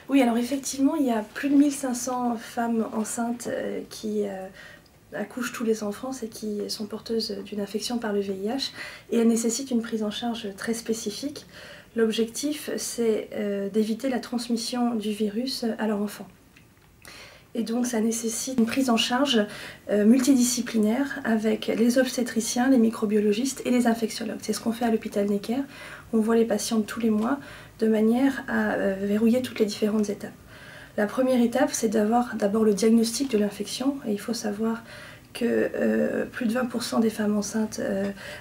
Oui, alors effectivement, il y a plus de 1500 femmes enceintes qui accouchent tous les ans en France et qui sont porteuses d'une infection par le VIH, et elles nécessitent une prise en charge très spécifique. L'objectif, c'est d'éviter la transmission du virus à leur enfant. Et donc ça nécessite une prise en charge multidisciplinaire avec les obstétriciens, les microbiologistes et les infectiologues. C'est ce qu'on fait à l'hôpital Necker. On voit les patientes tous les mois de manière à verrouiller toutes les différentes étapes. La première étape, c'est d'avoir d'abord le diagnostic de l'infection. Et il faut savoir que plus de 20% des femmes enceintes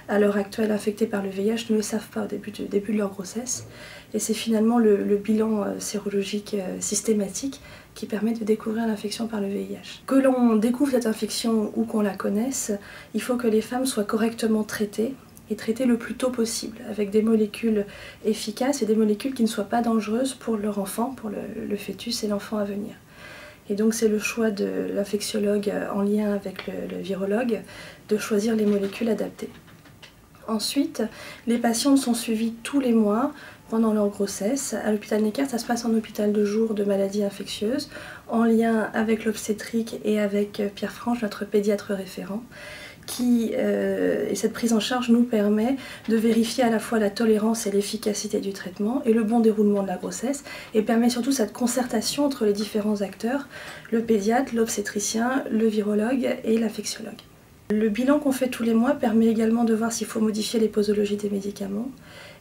à l'heure actuelle infectées par le VIH ne le savent pas au début de leur grossesse. Et c'est finalement le bilan sérologique systématique qui permet de découvrir l'infection par le VIH. Que l'on découvre cette infection ou qu'on la connaisse, il faut que les femmes soient correctement traitées et traitées le plus tôt possible avec des molécules efficaces et des molécules qui ne soient pas dangereuses pour leur enfant, pour le fœtus et l'enfant à venir. Et donc c'est le choix de l'infectiologue en lien avec le virologue de choisir les molécules adaptées. Ensuite, les patientes sont suivies tous les mois pendant leur grossesse. À l'hôpital Necker, ça se passe en hôpital de jour de maladies infectieuses, en lien avec l'obstétrique et avec Pierre Franche, notre pédiatre référent. Et cette prise en charge nous permet de vérifier à la fois la tolérance et l'efficacité du traitement et le bon déroulement de la grossesse, et permet surtout cette concertation entre les différents acteurs, le pédiatre, l'obstétricien, le virologue et l'infectiologue. Le bilan qu'on fait tous les mois permet également de voir s'il faut modifier les posologies des médicaments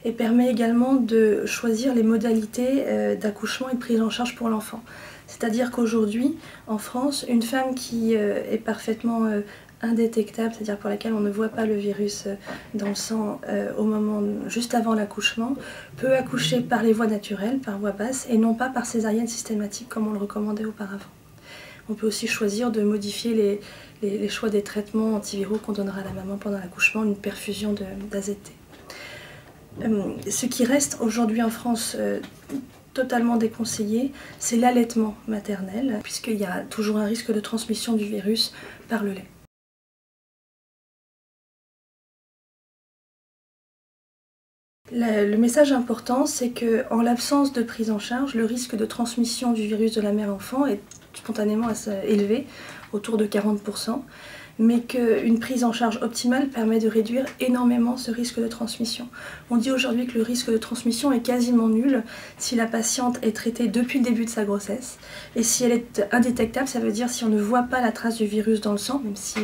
et permet également de choisir les modalités d'accouchement et de prise en charge pour l'enfant. C'est-à-dire qu'aujourd'hui, en France, une femme qui est parfaitement indétectable, c'est-à-dire pour laquelle on ne voit pas le virus dans le sang juste avant l'accouchement, peut accoucher par les voies naturelles, par voie basse, et non pas par césarienne systématique comme on le recommandait auparavant. On peut aussi choisir de modifier les choix des traitements antiviraux qu'on donnera à la maman pendant l'accouchement, une perfusion d'AZT. Ce qui reste aujourd'hui en France totalement déconseillé, c'est l'allaitement maternel, puisqu'il y a toujours un risque de transmission du virus par le lait. Le message important, c'est qu'en l'absence de prise en charge, le risque de transmission du virus de la mère-enfant est spontanément assez élevé, autour de 40%, mais qu'une prise en charge optimale permet de réduire énormément ce risque de transmission. On dit aujourd'hui que le risque de transmission est quasiment nul si la patiente est traitée depuis le début de sa grossesse, et si elle est indétectable, ça veut dire si on ne voit pas la trace du virus dans le sang, même si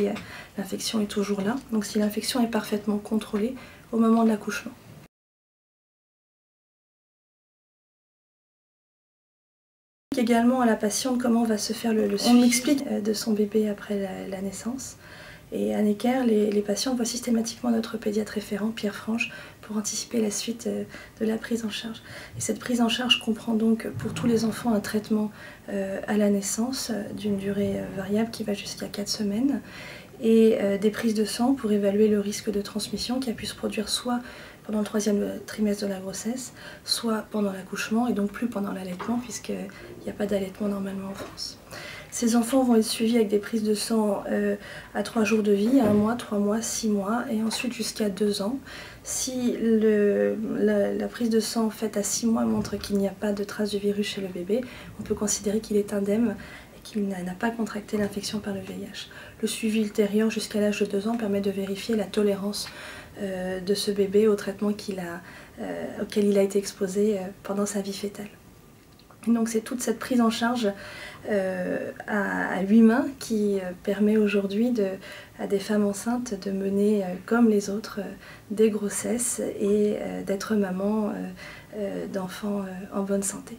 l'infection est toujours là, donc si l'infection est parfaitement contrôlée au moment de l'accouchement. Également à la patiente comment va se faire le suivi. On explique de son bébé après la naissance. Et à Necker, les patients voient systématiquement notre pédiatre référent, Pierre Franche, pour anticiper la suite de la prise en charge. Et cette prise en charge comprend donc pour tous les enfants un traitement à la naissance d'une durée variable qui va jusqu'à 4 semaines, et des prises de sang pour évaluer le risque de transmission qui a pu se produire soit pendant le 3e trimestre de la grossesse, soit pendant l'accouchement, et donc plus pendant l'allaitement, puisqu'il n'y a pas d'allaitement normalement en France. Ces enfants vont être suivis avec des prises de sang à 3 jours de vie, 1 mois, 3 mois, 6 mois, et ensuite jusqu'à 2 ans. Si la prise de sang faite à 6 mois montre qu'il n'y a pas de trace du virus chez le bébé, on peut considérer qu'il est indemne et qu'il n'a pas contracté l'infection par le VIH. Le suivi ultérieur jusqu'à l'âge de 2 ans permet de vérifier la tolérance de ce bébé au traitement auquel il a été exposé pendant sa vie fœtale. Donc c'est toute cette prise en charge à 8 mains qui permet aujourd'hui à des femmes enceintes de mener comme les autres des grossesses et d'être maman d'enfants en bonne santé.